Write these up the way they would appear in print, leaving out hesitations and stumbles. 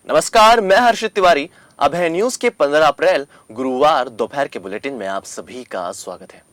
नमस्कार, मैं हर्षित तिवारी। अब है न्यूज के 15 अप्रैल गुरुवार दोपहर के बुलेटिन में आप सभी का स्वागत है।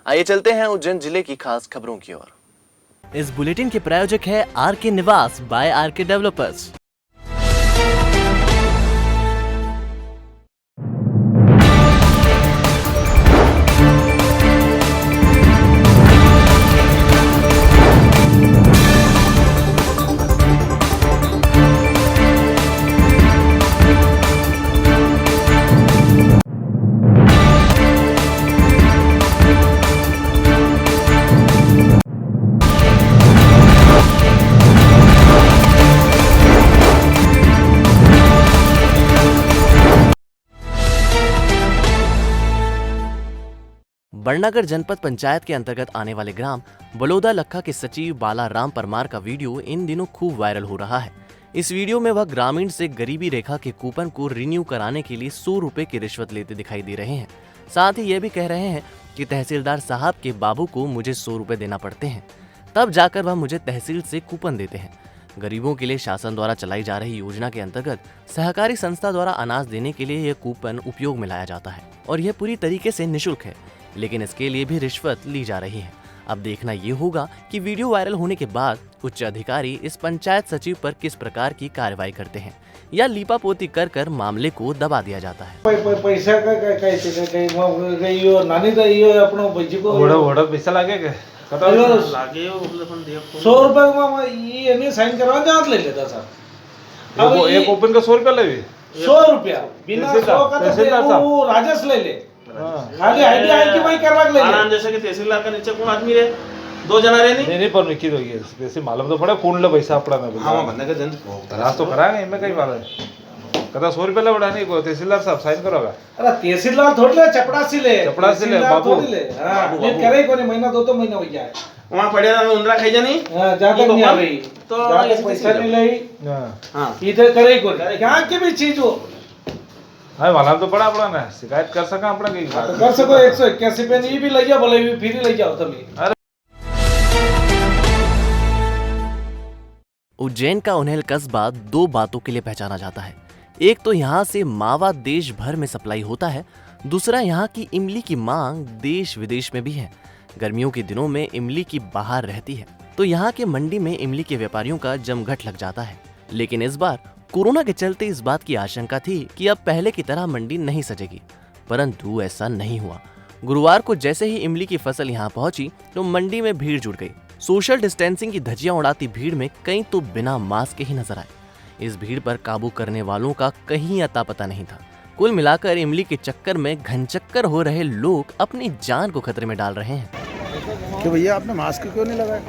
आइए चलते हैं उज्जैन जिले की खास खबरों की ओर। इस बुलेटिन के प्रायोजक है आरके निवास बाय आरके डेवलपर्स। बड़नगर जनपद पंचायत के अंतर्गत आने वाले ग्राम बलोदा लखा के सचिव बाला राम परमार का वीडियो इन दिनों खूब वायरल हो रहा है। इस वीडियो में वह ग्रामीण से गरीबी रेखा के कूपन को रिन्यू कराने के लिए 100 रुपए की रिश्वत लेते दिखाई दे रहे हैं। साथ ही ये भी कह रहे हैं कि तहसीलदार साहब के बाबू को मुझे 100 रुपए देना पड़ते हैं, तब जाकर वह मुझे तहसील से कूपन देते हैं। गरीबों के लिए शासन द्वारा चलाई जा रही योजना के अंतर्गत सहकारी संस्था द्वारा अनाज देने के लिए यह कूपन उपयोग में लाया जाता है और यह पूरी तरीके से निःशुल्क है, लेकिन इसके लिए भी रिश्वत ली जा रही है। अब देखना ये होगा कि वीडियो वायरल होने के बाद उच्च अधिकारी इस पंचायत सचिव पर किस प्रकार की कार्रवाई करते हैं या लीपापोती कर कर मामले को दबा दिया जाता है। पैसा पैसा लागे लागे 100 रुपए साइन करवा हाथ ले लेता सर। अब एक ओपन का 100 रुपया लगे 100 रुपया बिना 100 का तो राजस ले ले। खाली आईडी आई की भाई करवा ले ले। जैसे कि तहसीलदार का नीचे कौन आदमी रे 2 जना रे नहीं पर निकी तो ये वैसे मालूम तो पड़ा कौन ले पैसा अपना में हां बनने का जन तरास तो कराएंगे इनमें कई बात है। कदा 100 रुपया ले नहीं को तहसीलदार साहब साइन करोगा। अरे तहसीलदार थोड़ी ले चपड़ासी ले बाबू हां ये करे कोनी महीना 2 महीना हो जाए वहां पड़े ना उंदरा खाई जानी हां जाके नहीं आ रही तो पैसा नहीं लई। हां इधर करे कोनी क्या की भी चीज हो हां मालूम तो पड़ा अपना ना शिकायत कर सका अपना कई तो कर सको 181 पे नहीं भी ले जा बोले भी फ्री ले जाओ तुम। उज्जैन का उन्हेल कस्बा 2 बातों के लिए पहचाना जाता है। एक तो यहाँ से मावा देश भर में सप्लाई होता है, दूसरा यहाँ की इमली की मांग देश विदेश में भी है। गर्मियों के दिनों में इमली की बहार रहती है तो यहाँ के मंडी में इमली के व्यापारियों का जमघट लग जाता है। लेकिन इस बार कोरोना के चलते इस बात की आशंका थी कि अब पहले की तरह मंडी नहीं सजेगी, परंतु ऐसा नहीं हुआ। गुरुवार को जैसे ही इमली की फसल यहाँ पहुंची तो मंडी में भीड़ जुट गई। सोशल डिस्टेंसिंग की धज्जियां उड़ाती भीड़ में कई तो बिना मास्क के ही नजर आए। इस भीड़ पर काबू करने वालों का कहीं अता पता नहीं था। कुल मिलाकर इमली के चक्कर में घनचक्कर हो रहे लोग अपनी जान को खतरे में डाल रहे हैं। तो भैया आपने मास्क क्यों नहीं लगाया?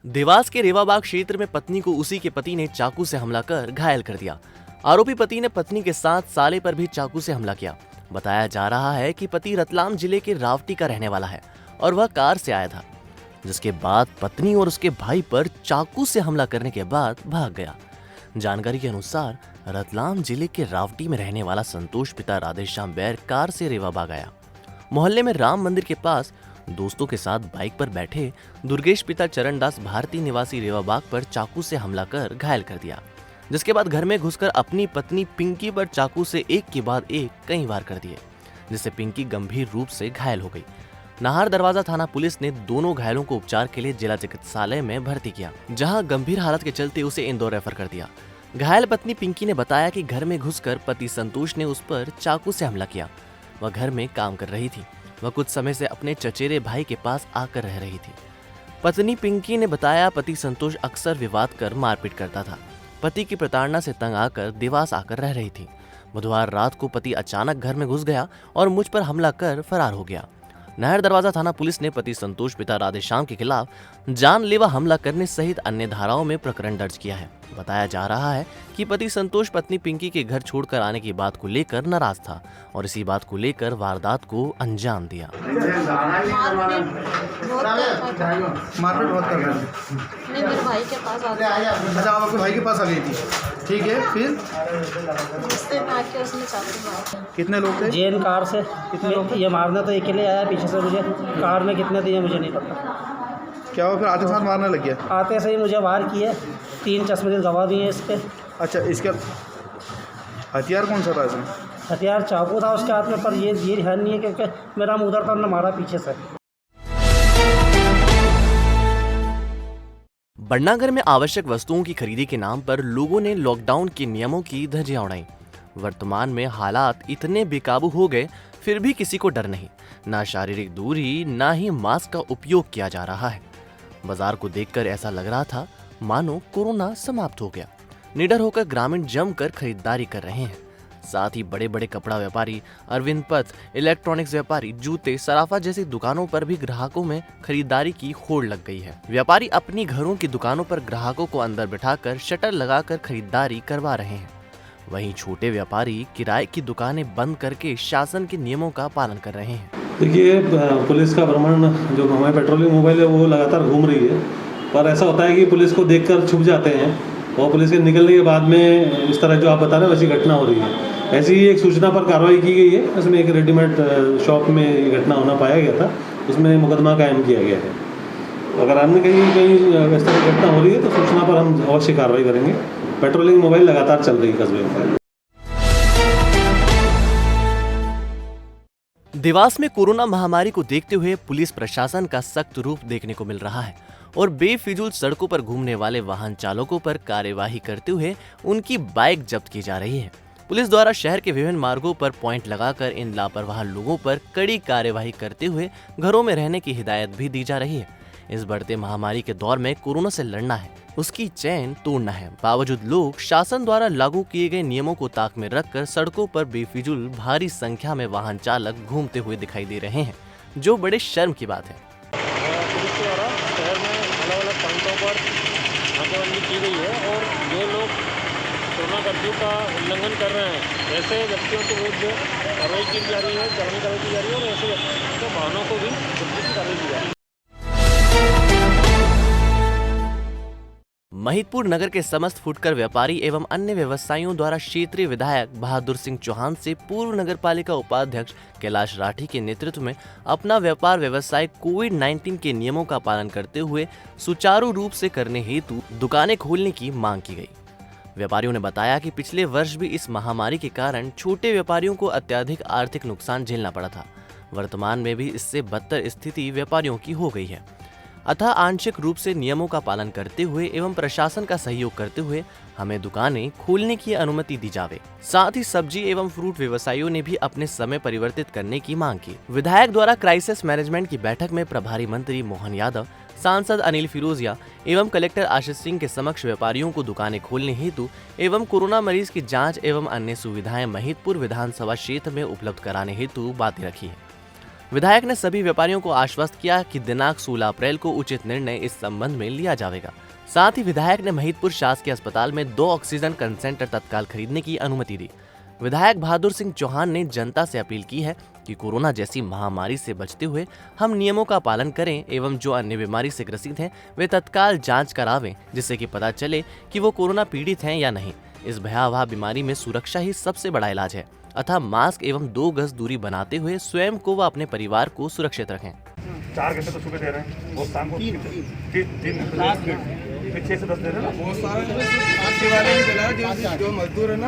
देवास के रेवाबाग क्षेत्र में पत्नी को उसी के पति ने चाकू से हमला कर घायल कर दिया। आरोपी पति ने पत्नी के साथ साले पर भी चाकू से हमला किया। बताया जा रहा है कि पति रतलाम जिले के रावटी का रहने वाला है और वह कार से आया था, जिसके बाद पत्नी और उसके भाई पर चाकू से हमला करने के बाद भाग गया। जानकारी के अनुसार रतलाम जिले के रावटी में रहने वाला संतोष पिता राधेश्याम बैर कार से रेवाबाग आया। मोहल्ले में राम मंदिर के पास दोस्तों के साथ बाइक पर बैठे दुर्गेश पिता चरणदास भारती निवासी रेवाबाग पर चाकू से हमला कर घायल कर दिया, जिसके बाद घर में घुसकर अपनी पत्नी पिंकी पर चाकू से एक के बाद एक कई वार कर दिए, जिससे पिंकी गंभीर रूप से घायल हो गई। नाहर दरवाजा थाना पुलिस ने दोनों घायलों को उपचार के लिए जिला चिकित्सालय में भर्ती किया, जहां गंभीर हालत के चलते उसे इंदौर रेफर कर दिया। घायल पत्नी पिंकी ने बताया कि घर में घुसकर पति संतोष ने उस पर चाकू से हमला किया। वह घर में काम कर रही थी। वह कुछ समय से अपने चचेरे भाई के पास आकर रह रही थी। पत्नी पिंकी ने बताया पति संतोष अक्सर विवाद कर मारपीट करता था। पति की प्रताड़ना से तंग आकर देवास आकर रह रही थी। बुधवार रात को पति अचानक घर में घुस गया और मुझ पर हमला कर फरार हो गया। नाहर दरवाजा थाना पुलिस ने पति संतोष पिता राधेश्याम के खिलाफ जानलेवा हमला करने सहित अन्य धाराओं में प्रकरण दर्ज किया है। बताया जा रहा है कि पति संतोष पत्नी पिंकी के घर छोड़कर आने की बात को लेकर नाराज था और इसी बात को लेकर वारदात को अंजाम दिया। मारपीट बहुत कर रहे थे। नहीं, मेरे भाई के पास आ गया। अच्छा, आप आपके भाई के पास आ गई थी, ठीक है, फिर गुस्से में आके उसने चाकू मारा। कितने लोग थे? जेन कार से कितने लोग ये मारने तो अकेले आया पीछे से, मुझे कार में कितने थे ये मुझे नहीं पता। क्या हुआ फिर? आते साथ मारने लग गया? आते से ही मुझे वार किए, 3 चश्मे गवा दिए इसके। अच्छा, इसका हथियार कौन सा था इसमें? हथियार चाकू था उसके हाथ में, पर ये ध्यान नहीं है क्योंकि मेरा मुँह उधर था, उन्होंने मारा पीछे से। बड़नागर में आवश्यक वस्तुओं की खरीदी के नाम पर लोगों ने लॉकडाउन के नियमों की धज्जियां उड़ाई। वर्तमान में हालात इतने बेकाबू हो गए फिर भी किसी को डर नहीं, ना शारीरिक दूरी ना ही मास्क का उपयोग किया जा रहा है। बाजार को देखकर ऐसा लग रहा था मानो कोरोना समाप्त हो गया। निडर होकर ग्रामीण जमकर खरीदारी कर रहे हैं। साथ ही बड़े बड़े कपड़ा व्यापारी, अरविंद पथ, इलेक्ट्रॉनिक्स व्यापारी, जूते, सराफा जैसी दुकानों पर भी ग्राहकों में खरीदारी की होड़ लग गई है। व्यापारी अपनी घरों की दुकानों पर ग्राहकों को अंदर बिठाकर शटर लगाकर खरीदारी करवा रहे हैं। वहीं छोटे व्यापारी किराए की दुकानें बंद करके शासन के नियमों का पालन कर रहे हैं। देखिए, पुलिस का भ्रमण जो हमारे पेट्रोलिंग मोबाइल है वो लगातार घूम रही है, पर ऐसा होता है कि पुलिस को देखकर छुप जाते हैं और पुलिस के निकलने के बाद में इस तरह जो आप बता रहे हैं वैसी घटना हो रही है। ऐसी ही एक सूचना पर कार्रवाई की गई है। इसमें एक रेडीमेड शॉप में ये घटना होना पाया गया था, उसमें मुकदमा कायम किया गया है। अगर अन्य कहीं इस तरह की घटना हो रही है तो सूचना पर हम अवश्य कार्रवाई करेंगे। पेट्रोलिंग मोबाइल लगातार चल रही है कस्बे में। देवास में कोरोना महामारी को देखते हुए पुलिस प्रशासन का सख्त रूप देखने को मिल रहा है और बेफिजूल सड़कों पर घूमने वाले वाहन चालकों पर कार्यवाही करते हुए उनकी बाइक जब्त की जा रही है। पुलिस द्वारा शहर के विभिन्न मार्गों पर पॉइंट लगाकर इन लापरवाह लोगों पर कड़ी कार्यवाही करते हुए घरों में रहने की हिदायत भी दी जा रही है। इस बढ़ते महामारी के दौर में कोरोना से लड़ना है, उसकी चैन तोड़ना है। बावजूद लोग शासन द्वारा लागू किए गए नियमों को ताक में रखकर सड़कों पर बेफिजूल भारी संख्या में वाहन चालक घूमते हुए दिखाई दे रहे हैं, जो बड़े शर्म की बात है। पुलिस द्वारा शहर में अलग-अलग पॉइंटों पर नाकेबंदी की गई है और जो लोग कोरोना कर्फ्यू का उल्लंघन कर रहे हैं ऐसे व्यक्तियों के विरुद्ध कार्रवाई की जा रही है, चालानी कार्रवाई की जा रही है और ऐसे व्यक्तियों के वाहनों को भी जब्ती की कार्रवाई की जा रही है। महिदपुर नगर के समस्त फुटकर व्यापारी एवं अन्य व्यवसायियों द्वारा क्षेत्रीय विधायक बहादुर सिंह चौहान से पूर्व नगरपालिका उपाध्यक्ष कैलाश राठी के नेतृत्व में अपना व्यापार व्यवसाय कोविड-19 के नियमों का पालन करते हुए सुचारू रूप से करने हेतु दुकानें खोलने की मांग की गई। व्यापारियों ने बताया कि पिछले वर्ष भी इस महामारी के कारण छोटे व्यापारियों को अत्यधिक आर्थिक नुकसान झेलना पड़ा था। वर्तमान में भी इससे बदतर स्थिति व्यापारियों की हो गई है। अतः आंशिक रूप से नियमों का पालन करते हुए एवं प्रशासन का सहयोग करते हुए हमें दुकानें खोलने की अनुमति दी जावे। साथ ही सब्जी एवं फ्रूट व्यवसायियों ने भी अपने समय परिवर्तित करने की मांग की। विधायक द्वारा क्राइसिस मैनेजमेंट की बैठक में प्रभारी मंत्री मोहन यादव, सांसद अनिल फिरोजिया एवं कलेक्टर आशीष सिंह के समक्ष व्यापारियों को दुकानें खोलने हेतु एवं कोरोना मरीज की जाँच एवं अन्य सुविधाएं महिदपुर विधानसभा क्षेत्र में उपलब्ध कराने हेतु बातें रखी है। विधायक ने सभी व्यापारियों को आश्वस्त किया कि दिनांक 16 अप्रैल को उचित निर्णय इस संबंध में लिया जाएगा। साथ ही विधायक ने महिदपुर शासकीय अस्पताल में 2 ऑक्सीजन कंसेंट्रेटर तत्काल खरीदने की अनुमति दी। विधायक बहादुर सिंह चौहान ने जनता से अपील की है कि कोरोना जैसी महामारी से बचते हुए हम नियमों का पालन करें एवं जो अन्य बीमारी से ग्रसित हैं वे तत्काल जांच करावें, जिससे कि पता चले कि वो कोरोना पीड़ित हैं या नहीं। इस भयावह बीमारी में सुरक्षा ही सबसे बड़ा इलाज है, अतः मास्क एवं 2 गज दूरी बनाते हुए स्वयं को व अपने परिवार को सुरक्षित रखें। 4 घंटे तो सुबह दे रहे हैं और शाम को 3 फिर 6 से 10 दे रहे हैं। बहुत सारे वाले नहीं चला जो मजदूर है ना,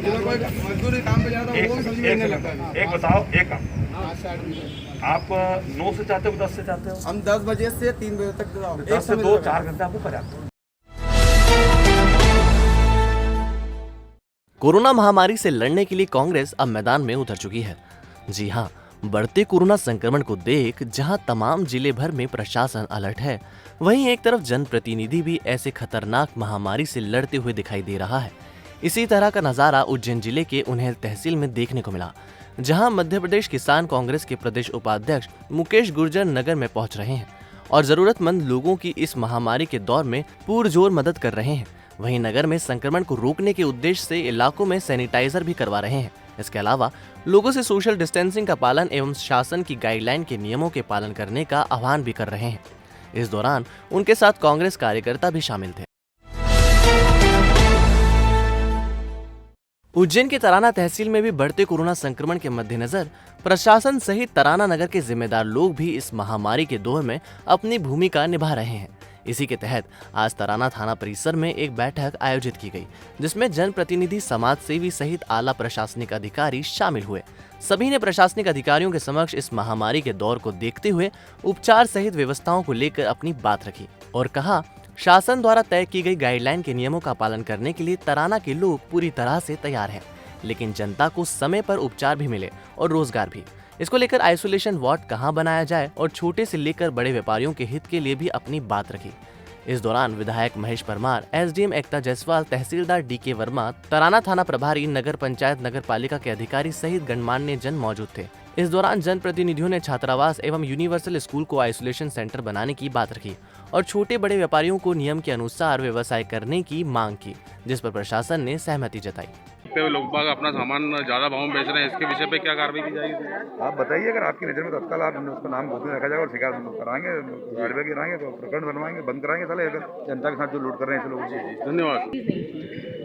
जो कोई मजदूरी काम पे जाता है वो समझ में नहीं लगता है। एक बताओ, एक काम आप 9 से चाहते हो 10 से चाहते हो? हम 10 बजे से 3 बजे तक 10 से 2 4 घंटे आपको पर्याप्त है। कोरोना महामारी से लड़ने के लिए कांग्रेस अब मैदान में उतर चुकी है। जी हां, बढ़ते कोरोना संक्रमण को देख जहां तमाम जिले भर में प्रशासन अलर्ट है, वहीं एक तरफ जनप्रतिनिधि भी ऐसे खतरनाक महामारी से लड़ते हुए दिखाई दे रहा है। इसी तरह का नजारा उज्जैन जिले के उन्हेल तहसील में देखने को मिला, जहां मध्य प्रदेश किसान कांग्रेस के प्रदेश उपाध्यक्ष मुकेश गुर्जर नगर में पहुंच रहे हैं और जरूरतमंद लोगों की इस महामारी के दौर में पुरजोर मदद कर रहे हैं। वहीं नगर में संक्रमण को रोकने के उद्देश्य से इलाकों में सैनिटाइजर भी करवा रहे हैं। इसके अलावा लोगों से सोशल डिस्टेंसिंग का पालन एवं शासन की गाइडलाइन के नियमों के पालन करने का आह्वान भी कर रहे हैं। इस दौरान उनके साथ कांग्रेस कार्यकर्ता भी शामिल थे। उज्जैन के तराना तहसील में भी बढ़ते कोरोना संक्रमण के मद्देनजर प्रशासन सहित तराना नगर के जिम्मेदार लोग भी इस महामारी के दौर में अपनी भूमिका निभा रहे हैं। इसी के तहत आज तराना थाना परिसर में एक बैठक आयोजित की गई, जिसमें जनप्रतिनिधि, समाज सेवी सहित आला प्रशासनिक अधिकारी शामिल हुए। सभी ने प्रशासनिक अधिकारियों के समक्ष इस महामारी के दौर को देखते हुए उपचार सहित व्यवस्थाओं को लेकर अपनी बात रखी और कहा, शासन द्वारा तय की गई गाइडलाइन के नियमों का पालन करने के लिए तराना के लोग पूरी तरह से तैयार हैं, लेकिन जनता को समय पर उपचार भी मिले और रोजगार भी। इसको लेकर आइसोलेशन वार्ड कहां बनाया जाए और छोटे से लेकर बड़े व्यापारियों के हित के लिए भी अपनी बात रखी। इस दौरान विधायक महेश परमार, एसडीएम एकता जायसवाल, तहसीलदार डीके वर्मा, तराना थाना प्रभारी, नगर पंचायत, नगर पालिका के अधिकारी सहित गणमान्य जन मौजूद थे। इस दौरान जनप्रतिनिधियों ने छात्रावास एवं यूनिवर्सल स्कूल को आइसोलेशन सेंटर बनाने की बात रखी और छोटे बड़े व्यापारियों को नियम के अनुसार व्यवसाय करने की मांग की, जिस पर प्रशासन ने सहमति जताई। लोग बाग अपना सामान ज्यादा भाव में बेच रहे हैं, इसके विषय पे क्या कार्रवाई की जाएगी? आप बताइए, अगर आपकी नज़र में तत्काल आप उसका नाम गोद में रखा जाएगा और शिकायत कराएंगे, कार्रवाई कराएंगे, तो प्रकरण बनवाएंगे, बंद कराएंगे साले अगर जनता के साथ जो लूट कर रहे हैं ऐसे लोग। धन्यवाद।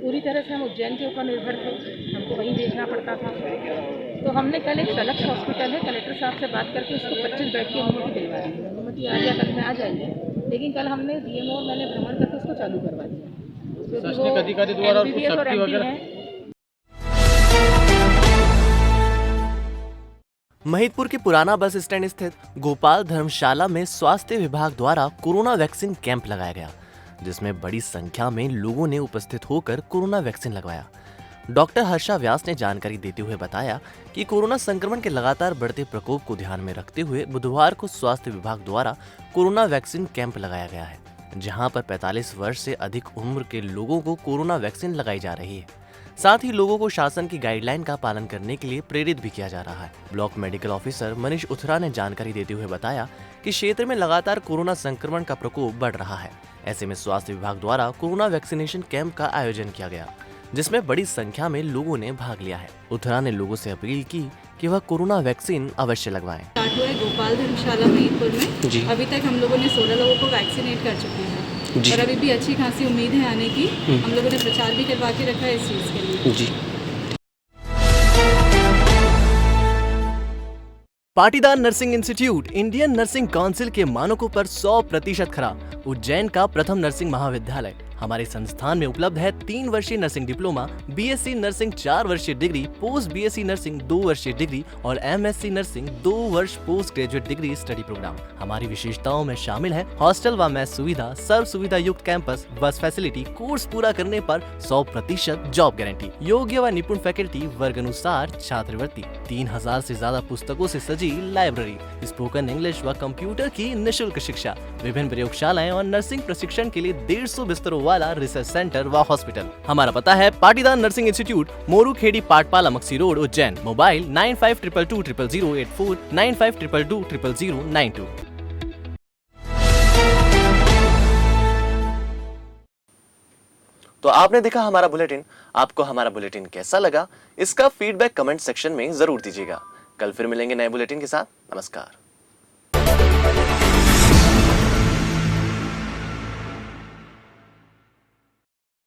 पूरी तरह से हम उज्जैन के ऊपर निर्भर थे, हमको वहीं बेचना पड़ता था। तो हमने कल एक सलक्ष हॉस्पिटल है, कलेक्टर साहब से बात करके उसको 25 बेड की अनुमति दिलवा दी। अनुमति आ गया, कल में आ जाएगी, लेकिन कल हमने डीएमओ और मैंने भ्रमण करके उसको चालू करवा दिया। प्रशासनिक अधिकारी द्वारा सख्ती वगैरह। महिदपुर के पुराना बस स्टैंड स्थित गोपाल धर्मशाला में स्वास्थ्य विभाग द्वारा कोरोना वैक्सीन कैंप लगाया गया, जिसमें बड़ी संख्या में लोगों ने उपस्थित होकर कोरोना वैक्सीन लगवाया। डॉक्टर हर्षा व्यास ने जानकारी देते हुए बताया कि कोरोना संक्रमण के लगातार बढ़ते प्रकोप को ध्यान में रखते हुए बुधवार को स्वास्थ्य विभाग द्वारा कोरोना वैक्सीन कैंप लगाया गया है, जहां पर 45 वर्ष से अधिक उम्र के लोगों को कोरोना वैक्सीन लगाई जा रही है। साथ ही लोगों को शासन की गाइडलाइन का पालन करने के लिए प्रेरित भी किया जा रहा है। ब्लॉक मेडिकल ऑफिसर मनीष उथरा ने जानकारी देते हुए बताया कि क्षेत्र में लगातार कोरोना संक्रमण का प्रकोप बढ़ रहा है। ऐसे में स्वास्थ्य विभाग द्वारा कोरोना वैक्सीनेशन कैंप का आयोजन किया गया, जिसमें बड़ी संख्या में लोगों ने भाग लिया है। उथरा ने लोगों से अपील की कि वह कोरोना वैक्सीन अवश्य लगवाएं। स्टार्ट हुआ है गोपाल धर्मशाला महिदपुर में। अभी तक हम लोगों ने 16 लोगों को वैक्सीनेट कर चुके हैं और अभी भी अच्छी खासी उम्मीद है आने की। हम लोगों ने प्रचार भी करवा के रखा है इस चीज के लिए। Patidar nursing institute Indian nursing council के मानकों पर 100% खरा। उज्जैन का प्रथम नर्सिंग महाविद्यालय हमारे संस्थान में उपलब्ध है 3 वर्षीय नर्सिंग डिप्लोमा, बीएससी नर्सिंग 4 वर्षीय डिग्री, पोस्ट बीएससी नर्सिंग 2 वर्षीय डिग्री और एमएससी नर्सिंग 2 वर्ष post graduate degree study programme. हमारी विशेषताओं में शामिल है हॉस्टल व मेस सुविधा, सर्व सुविधा युक्त कैंपस, बस फैसिलिटी, कोर्स पूरा करने पर 100% जॉब गारंटी, योग्य व निपुण फैकल्टी, वर्ग अनुसार छात्रवृत्ति, 3000 से ज्यादा पुस्तकों से सजी लाइब्रेरी, स्पोकन इंग्लिश व कंप्यूटर की निःशुल्क शिक्षा, विभिन्न प्रयोगशालाएं और नर्सिंग प्रशिक्षण के लिए 150 बिस्तरों वाला रिसर्च सेंटर व हॉस्पिटल। हमारा पता है Patidar nursing institute, Moru Khedi, Patpala, Maksi road, Ujjain. Mobile 9522000084, 9522000092। तो आपने देखा हमारा बुलेटिन। आपको हमारा बुलेटिन कैसा लगा, इसका फीडबैक कमेंट सेक्शन में जरूर दीजिएगा। कल फिर मिलेंगे नए बुलेटिन के साथ। नमस्कार।